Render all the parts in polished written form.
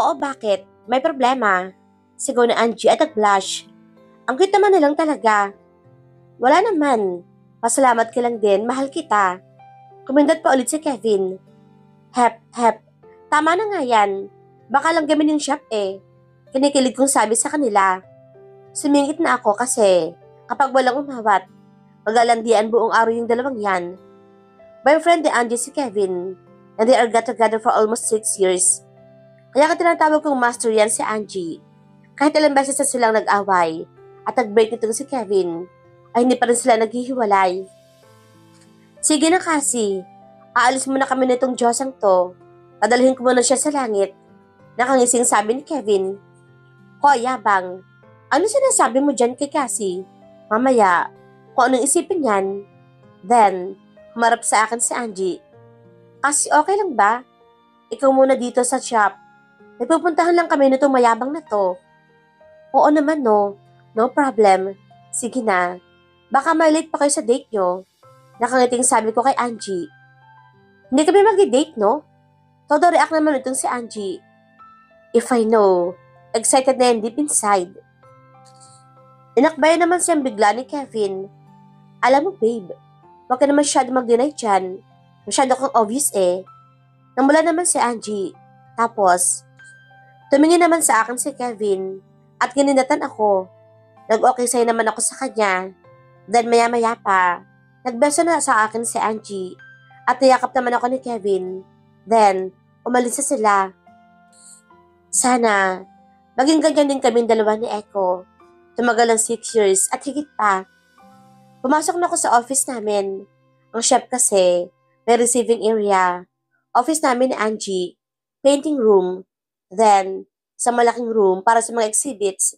Oo, bakit? May problema. Sigaw na Angie at nag-blush. Ang cute naman nilang talaga. Wala naman. Pasalamat ka lang din, mahal kita. Kumindat pa ulit si Kevin. Hep, hep. Tama na nga yan. Baka lang gamin yung shop eh. Kinikilig kong sabi sa kanila. Sumingit na ako kasi kapag walang umawat, magalandian buong araw yung dalawang yan. Boyfriend ni Angie si Kevin and they are got together for almost 6 years. Kaya ka tinatawag kong master yan si Angie. Kahit ilang beses na silang nag-away at nag-break nitong si Kevin, ay hindi pa rin sila naghihiwalay. Sige na kasi, aalis muna kami nitong Diyosang to. Padalhin ko muna siya sa langit. Nakangising sabi ni Kevin. Hoy, yabang. Ano sinasabi mo dyan kay Cassie? Mamaya, kung anong isipin yan. Then, humarap sa akin si Angie. Cassie, okay lang ba? Ikaw muna dito sa shop. May pupuntahan lang kami nitong mayabang na to. Oo naman no. No problem. Sige na. Baka may late pa kayo sa date nyo. Nakangiting sabi ko kay Angie. Hindi kami mag-date no? Todo react naman itong si Angie. If I know, excited na yan deep inside. Inakbayan naman siyang bigla ni Kevin. Alam mo babe, huwag ka naman masyado mag-deny dyan. Masyado kang obvious eh. Namula naman si Angie. Tapos, tumingin naman sa akin si Kevin at gininatan ako. Nag-okay sa'yo naman ako sa kanya. Then maya-maya pa, nagbeso na sa akin si Angie at niyakap naman ako ni Kevin. Then, umalis na sila. Sana, maging ganyan din kaming dalawa ni Echo. Tumagal ng 6 years at higit pa. Pumasok na ako sa office namin. Ang chef kasi, may receiving area. Office namin ni Angie, painting room. Then, sa malaking room para sa mga exhibits.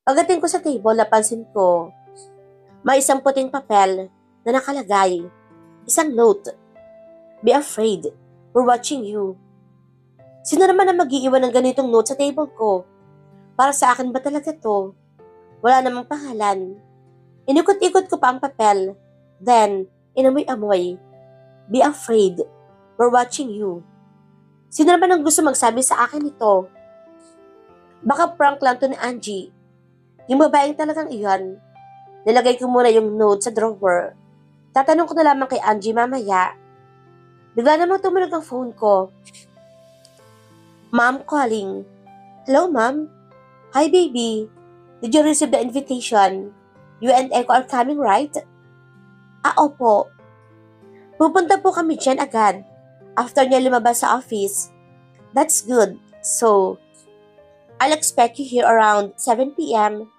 Pagdating ko sa table, napansin ko, may isang puting papel na nakalagay. Isang note. Be afraid. We're watching you. Sino naman ang mag-iiwan ng ganitong note sa table ko? Para sa akin ba talaga to? Wala namang pangalan. Inikot-ikot ko pa ang papel. Then, inamoy-amoy. Be afraid. We're watching you. Sino naman ang gusto magsabi sa akin ito? Baka prank lang to ni Angie. Yung babaeng talagang iyon. Nilagay ko muna yung note sa drawer. Tatanong ko na lamang kay Angie mamaya. Bigla namang tumunog ang phone ko. Mom calling. Hello, Mom. Hi, baby. Did you receive the invitation? You and Echo are coming, right? Opo. Pupunta po kami dyan agad. After niya lumabas sa office. That's good. So, I'll expect you here around 7 p.m.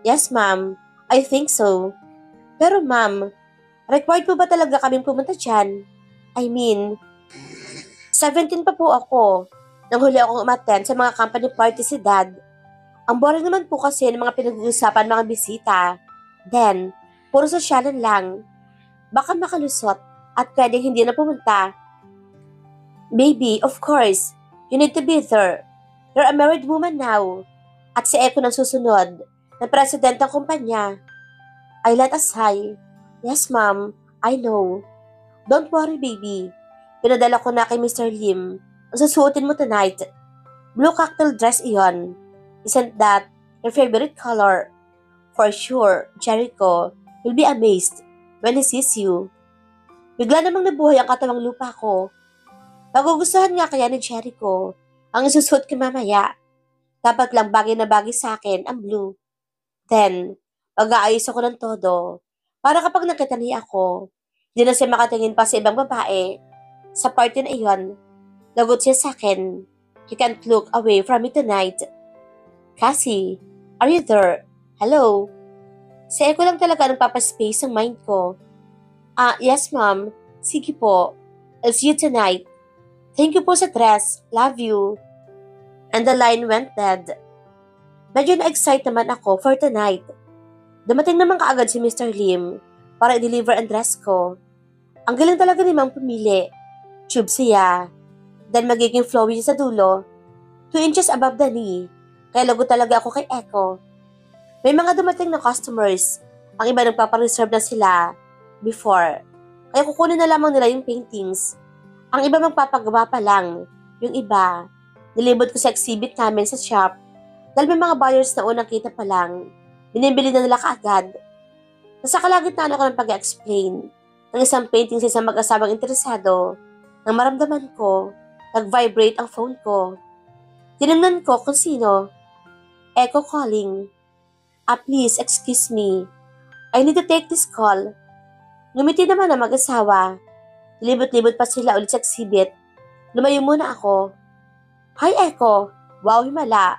Yes, Ma'am. I think so. Pero, Ma'am, required po ba talaga kaming pumunta dyan? I mean, 17 pa po ako. Nang huli akong umattend sa mga company party si Dad. Ang boring naman po kasi ng mga pinag-uusapan mga bisita. Then, puro sosyalan lang. Baka makalusot at pwedeng hindi na pumunta. Baby, of course, you need to be there. You're a married woman now. At si Echo nang susunod na president ng kumpanya. I let us high. Yes, Ma'am. I know. Don't worry, baby. Pinadala ko na kay Mr. Lim. Ang susuotin mo tonight. Blue cocktail dress iyon. Isn't that your favorite color? For sure, Jericho will be amazed when he sees you. Bigla namang nabuhay ang katawang lupa ko. Magugustuhan nga kaya ni Jericho ang isusuot ko mamaya. Dapat lang bagay na bagay sa akin ang blue. Then, mag-aayos ako ng todo. Para kapag nakita niya ako, di na siya makatingin pa sa ibang babae. Sa party na iyon, lagot siya sa akin. He can't look away from me tonight. Cassie, are you there? Hello? Si Echo lang talaga nagpapaspace ng mind ko. Yes ma'am. Sige po. I'll see you tonight. Thank you po sa dress. Love you. And the line went dead. Medyo na-excite naman ako for tonight. Dumating naman kaagad si Mr. Lim para i-deliver ang dress ko. Ang galing talaga ni Ma'am pumili. Tube siya. Then magiging flowy siya sa dulo. 2 inches above the knee. Kaya lago talaga ako kay Echo. May mga dumating na customers. Ang iba nagpapareserve na sila before. Kaya kukunin na lamang nila yung paintings. Ang iba magpapagawa pa lang. Yung iba, Nilibot ko sa exhibit namin sa shop dahil may mga buyers na unang kita pa lang. Binibili na nila kaagad. Nasa kalagitnaan ako ng pag-explain ng isang painting sa isang mag-asawang interesado. Nang maramdaman ko, nag-vibrate ang phone ko. Tinignan ko kung sino. Echo calling. Please, excuse me. I need to take this call. Ngumiti naman ang mag-asawa. Libot-libot pa sila ulit sa exhibit. Lumayo muna ako. Hi, Echo. Wow, himala.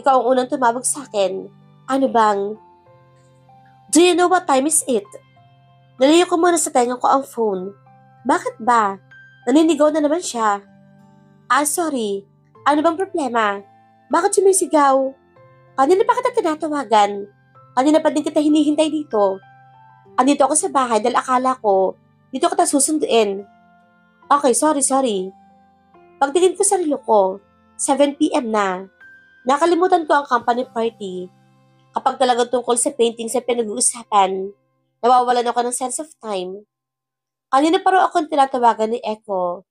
Ikaw ang unang tumawag sa akin. Ano bang? Do you know what time is it? Nalayo ko muna sa tenga ko ang phone. Bakit ba? Naninigaw na naman siya. Sorry. Ano bang problema? Bakit sumisigaw? Kanina pa kita tinatawagan. Kanina pa din kita hinihintay dito. Andito ako sa bahay dahil akala ko dito kita susunduin. Okay, sorry. Pagtingin ko sa relo ko, 7 p.m. na. Nakalimutan ko ang company party. Kapag talagang tungkol sa painting sa pinag-uusapan, nawawalan ako ng sense of time. Kanina pa raw ako tinatawagan ni Echo.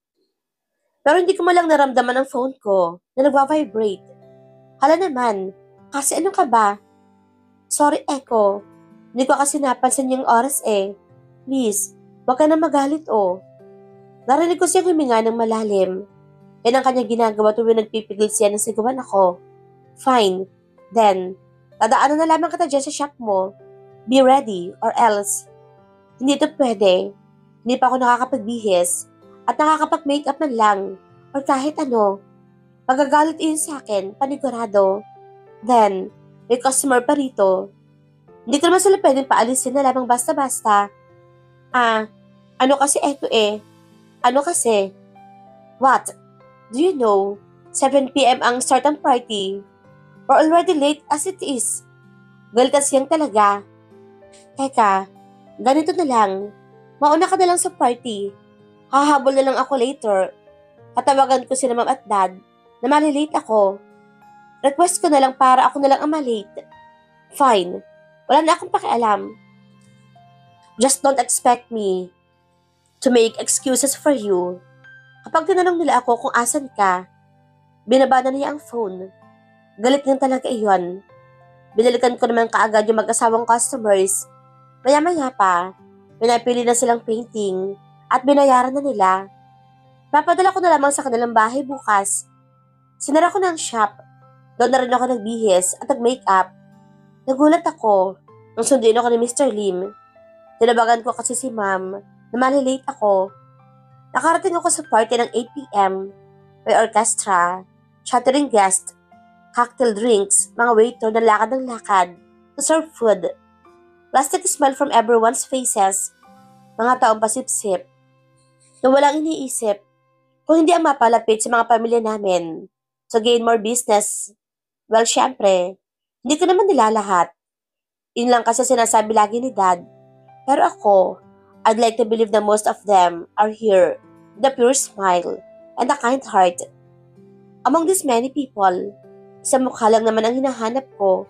Pero hindi ko malang naramdaman ang phone ko na nagwa-vibrate. Hala naman, kasi ano ka ba? Sorry, Echo. Hindi ko kasi napansin yung oras eh. Please, wag ka na magalit oh. Narinig ko siyang huminga ng malalim. Yan ang kanyang ginagawa tuwing nagpipigil siya ng sigawan ako. Fine. Then, dadaanan na lamang kita dyan sa shop mo. Be ready or else. Hindi ito pwede. Hindi pa ako nakakapagbihis at nakakapag-makeup man lang or kahit ano. Magagalit iyon sa akin, panigurado. Then, may customer pa rito. Hindi ko naman sila pwedeng paalisin na lamang basta-basta. Ano kasi eto eh? Ano kasi? What? Do you know, 7 p.m. ang start ng party? Or already late as it is? Well, kasi yan talaga. Teka, ganito na lang. Mauna ka na lang sa party. Hahabol na lang ako later. Katawagan ko si ma'am at dad na malilate ako. Request ko na lang para ako na lang ang malate. Fine. Wala na akong pakialam. Just don't expect me to make excuses for you. Kapag tinanong nila ako kung asan ka, binaba na niya ang phone. Galit lang talaga iyon. Binalikan ko naman kaagad yung mag-asawang customers. Maya-maya pa, pinapili na silang painting at binayaran na nila. Papadala ko na lamang sa kanilang bahay bukas. Sinara ko na ang shop. Doon na rin ako nagbihis at nag-makeup. Nagulat ako nung sunduin ako ni Mr. Lim. Tinabagan ko kasi si ma'am na malilate ako. Nakarating ako sa party ng 8 p.m. May orchestra, chattering guest, cocktail drinks, mga waiter na lakad ng lakad to serve food. Plastic smile from everyone's faces. Mga taong pasip-sip. Na walang iniisip kung hindi ang mapalapit sa mga pamilya namin to gain more business. Well, syempre, hindi ko naman nila lahat. Yun lang kasi sinasabi lagi ni Dad. Pero ako, I'd like to believe that most of them are here with a pure smile and a kind heart. Among these many people, isang mukha lang naman ang hinahanap ko.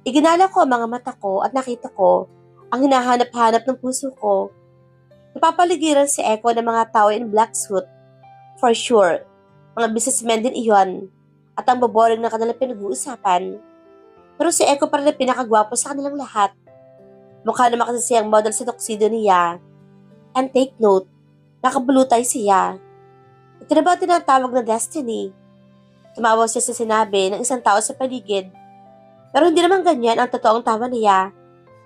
Iginala ko ang mga mata ko at nakita ko ang hinahanap-hanap ng puso ko. Napapaligiran si Echo ng mga tao in black suit. For sure, mga businessmen din iyon at ang boboring na kanilang pinag-uusapan. Pero si Echo pa rin ang pinakagwapo sa kanilang lahat. Mukha naman kasi siyang model sa tuxedo niya. And take note, nakabulutay siya. Ito na ba tinatawag na destiny? Tumawa siya sa sinabi ng isang tao sa paligid. Pero hindi naman ganyan ang totoong tawa niya.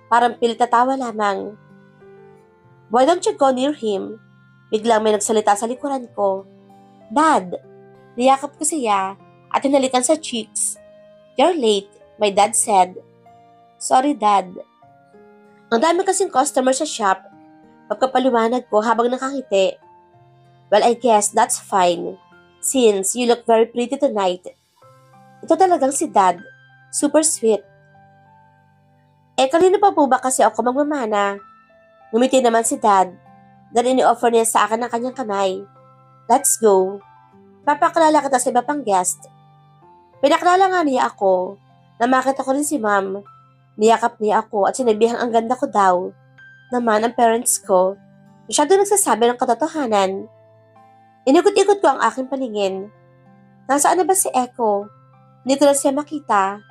Parang pilit na tawa lamang. Why don't you go near him? Biglang may nagsalita sa likuran ko. Dad! Niyakap ko siya at hinalikan sa cheeks. You're late, my dad said. Sorry, Dad. Ang dami kasing customer sa shop. Pagkapaliwanag ko habang nakangiti. Well, I guess that's fine. Since you look very pretty tonight. Ito talagang si Dad. Super sweet. Kanino pa po ba kasi ako magmamana? Ngumiti naman si Dad. Then ini-offer niya sa akin ang kanyang kamay. Let's go. Papakilala kita sa iba pang guest. Pinakilala nga niya ako. Namakita ko rin si Ma'am. Niyakap niya ako at sinabihan ang ganda ko daw. Naman ang parents ko. Masyado nagsasabi ng katotohanan. Inikot-ikot ko ang aking paningin. Nasaan na ba si Echo? Hindi ko na siya makita.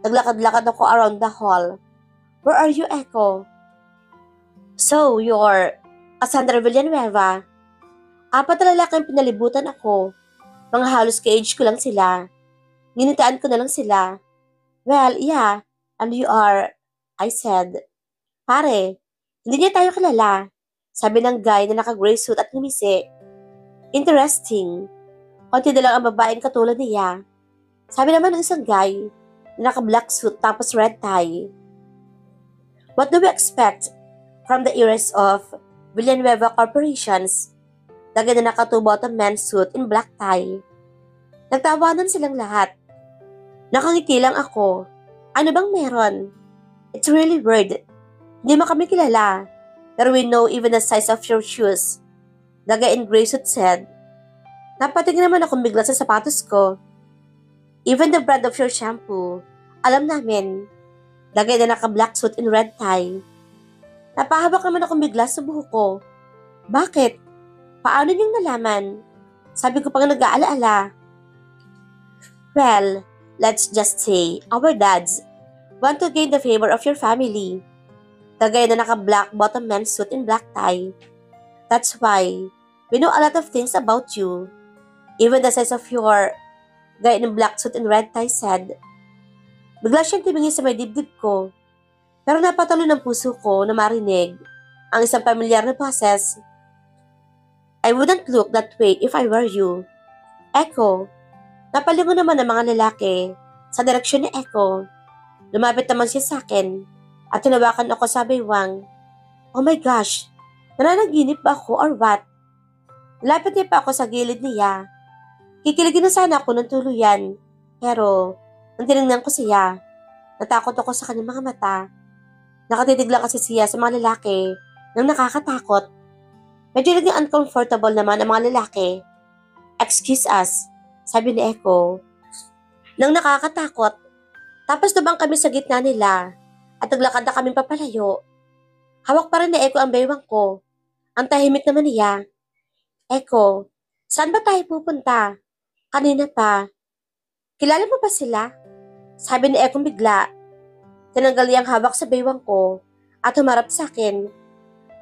Naglakad-lakad ako around the hall. Where are you, Echo? So, you're Cassandra Villanueva. Apat na lalaki ang pinalibutan ako. Mga halos ka-age ko lang sila. Nginitaan ko na lang sila. Well, yeah, and you are, I said. Pare, hindi niya tayo kilala. Sabi ng guy na naka-gray suit at ngumisi. Interesting. Konti na lang ang babaeng katulad niya. Sabi naman ng isang guy na naka-black suit tapos red tie. What do we expect from the heirs of Villanueva Corporations? Lagay na naka-two-bottom men's suit in black tie. Nagtawanan silang lahat. Nakangiti lang ako. Ano bang meron? It's really weird. Hindi mo kami kilala. Pero we know even the size of your shoes. Lagay in gray suit said. Napatingin naman ako bigla sa sapatos ko. Even the brand of your shampoo. Alam namin. Lagay na naka-black suit in red tie. Napahawak naman ako bigla sa buhok ko. Bakit? Paano niyong nalaman? Sabi ko pang nag-aala-ala. Well, let's just say, our dads want to gain the favor of your family. Lagay na naka-black bottom men's suit in black tie. That's why we know a lot of things about you. Even the size of your guy in black suit and red tie said. Bigla siyang tumingin sa may dibdib ko. Pero napatalo ng puso ko na marinig ang isang pamilyar na boses. I wouldn't look that way if I were you. Echo. Napalingon naman ang mga lalaki sa direksyon ni Echo. Lumapit naman siya sa akin at tinawakan ako sa baywang. Oh my gosh, nananaginip ba ako or what? Lapit niya pa ako sa gilid niya. Kikiligin na sana ako ng tuluyan. Pero, nang tinignan ko siya, natakot ako sa kanyang mga mata. Nakatitig lang kasi siya sa mga lalaki nang nakakatakot. Medyo naging uncomfortable naman ang mga lalaki. Excuse us, sabi ni Echo. Nang nakakatakot, tapos nabang kami sa gitna nila at naglakad na kaming papalayo. Hawak pa rin ni Echo ang baywang ko. Ang tahimik naman niya. Echo, saan ba tayo pupunta? Kanina pa. Kilala mo ba sila? Sabi ni Echo bigla. Tinanggal niya ang hawak sa baywang ko at humarap sa akin.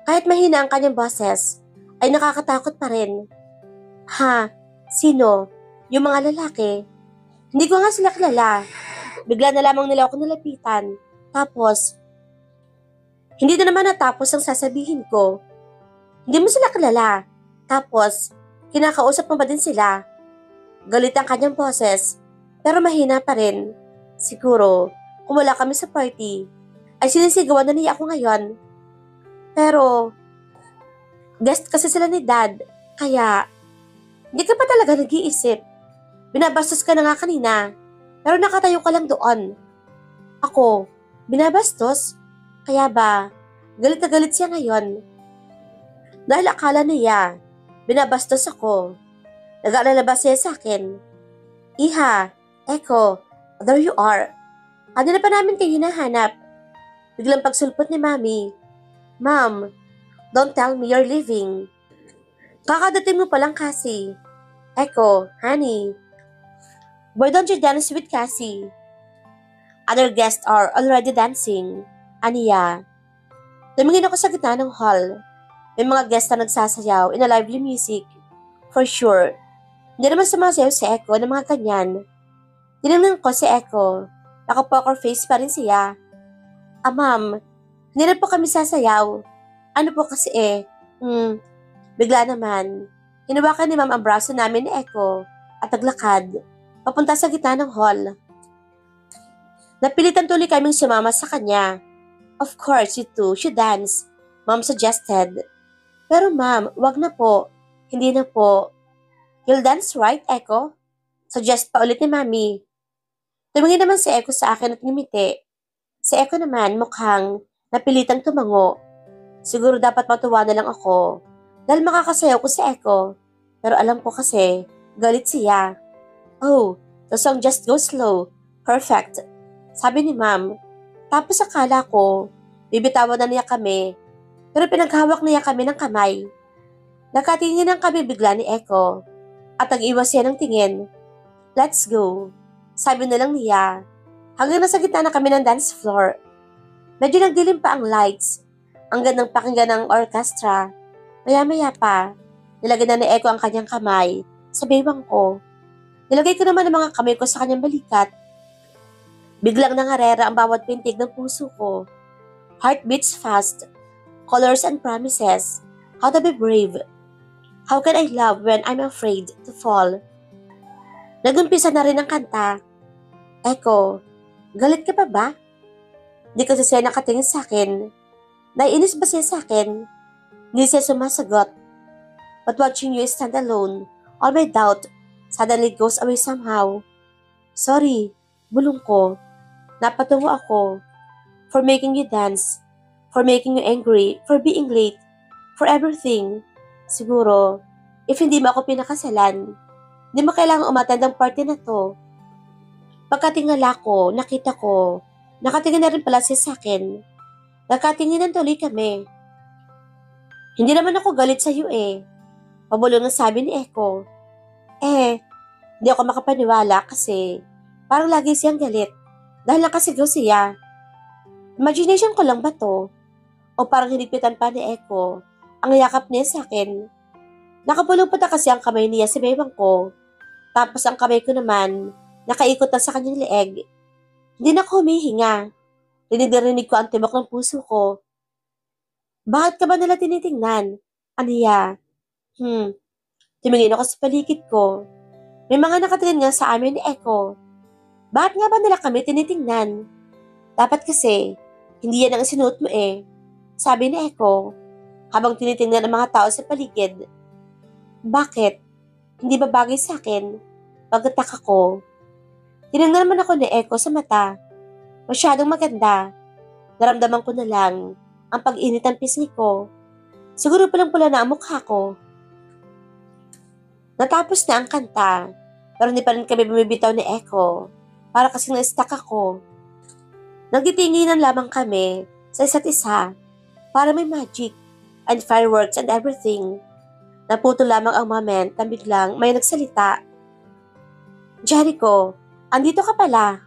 Kahit mahina ang kanyang boses, ay nakakatakot pa rin. Ha? Sino? Yung mga lalaki? Hindi ko nga sila kilala. Bigla na lamang nila ako nalapitan. Tapos, hindi na naman natapos ang sasabihin ko. Hindi mo sila kilala. Tapos, kinakausap mo ba din sila? Galit ang kanyang boses, pero mahina pa rin. Siguro, kung wala kami sa party, ay sinisigawan na niya ako ngayon. Pero, guest kasi sila ni Dad, kaya, hindi ka pa talaga nag-iisip. Binabastos ka na nga kanina, pero nakatayo ka lang doon. Ako, binabastos? Kaya ba, galit na galit siya ngayon? Dahil akala niya, binabastos ako. Nag-aalalabas siya sa akin. Iha, Echo, there you are. Ano na pa namin kayo hinahanap? Biglang pagsulpot ni Mami. Mom, don't tell me you're leaving. Kakadating mo pa lang kasi. Echo, honey, why don't you dance with Cassie? Other guests are already dancing. Aniya. Tumingin ako sa gitna ng hall. May mga guests na nagsasayaw in a lively music. For sure. Hindi naman sumasayaw si Echo ng mga ganyan. Tinignan ko si Echo. Naka-poker face pa rin siya. Ma'am, hindi na po kami sasayaw. Ano po kasi bigla naman. Hinawakan ni Ma'am ang braso namin ni Echo at naglakad. Papunta sa gitna ng hall. Napilitan tuloy kaming sumama sa kanya. Of course, you two should dance, Ma'am suggested. Pero ma'am, wag na po. Hindi na po. You'll dance right, Echo? Suggest pa ulit ni Mami. Tumingin naman si Echo sa akin at ngumiti. Si Echo naman mukhang napilitang tumango. Siguro dapat matuwa na lang ako dahil makakasayaw ko si Echo. Pero alam ko kasi, galit siya. Oh, the song just goes slow. Perfect. Sabi ni Ma'am. Tapos akala ko, bibitawan na niya kami. Pero pinaghawak niya kami ng kamay. Nakatingin kami bigla ni Echo. At nag-iwas siya ng tingin. Let's go. Sabi na lang niya. Hanggang nasa gitna na kami ng dance floor. Medyo nagdilim pa ang lights. Ang gandang pakinggan ng orchestra. Maya-maya pa, nilagay na ni Echo ang kanyang kamay sa baywang ko. Nilagay ko naman ang mga kamay ko sa kanyang balikat. Biglang nangarera ang bawat pintig ng puso ko. Heart beats fast. Colors and promises. How to be brave. How can I love when I'm afraid to fall? Nagumpisa na rin ang kanta. Echo, galit ka pa ba? Di kasi siya nakatingin sa akin. Naiinis ba siya sa akin? Hindi siya sumasagot. But watching you stand alone, all my doubt suddenly goes away somehow. Sorry, bulong ko. Napatungo ako. For making you dance. For making you angry. For being late. For everything. Siguro, if hindi mo ako pinakasalan, hindi mo kailangang umattend ang party na to. Pagkatingala ko, nakita ko, nakatingin na rin pala siya sa akin. Nagkatinginan tuloy kami. Hindi naman ako galit sa iyo eh. Pabulong na sabi ni Echo. Hindi ako makapaniwala kasi parang lagi siyang galit dahil nakasigaw siya. Imagination ko lang ba to? O parang hinipitan pa ni Echo ang yakap niya sa akin. Nakapulong pa na kasi ang kamay niya sa baywang ko. Tapos ang kamay ko naman, nakaikot na sa kanyang leeg. Hindi na ako humihinga. Rinig ko ang tibok ng puso ko. Bakit ka ba nila tinitingnan? Aniya? Tumingin ako sa paligid ko. May mga nakatingin nga sa amin ni Echo. Bakit nga ba nila kami tinitingnan? Dapat kasi, hindi yan ang sinuot mo eh. Sabi ni Echo, habang tinitingnan ang mga tao sa paligid. Bakit? Hindi ba bagay sa akin? Pagkataka ko. Tinignan naman ako ni Echo sa mata. Masyadong maganda. Naramdaman ko na lang ang pag-init ng pisngi ko. Siguro palang pula na ang mukha ko. Natapos na ang kanta, pero hindi pa rin kami bumibitaw ni Echo. Para kasing na-stuck ako. Nagtitinginan lamang kami sa isa't isa. Para may magic and fireworks and everything. Naputo lamang ang moment na biglang may nagsalita. Jericho, andito ka pala.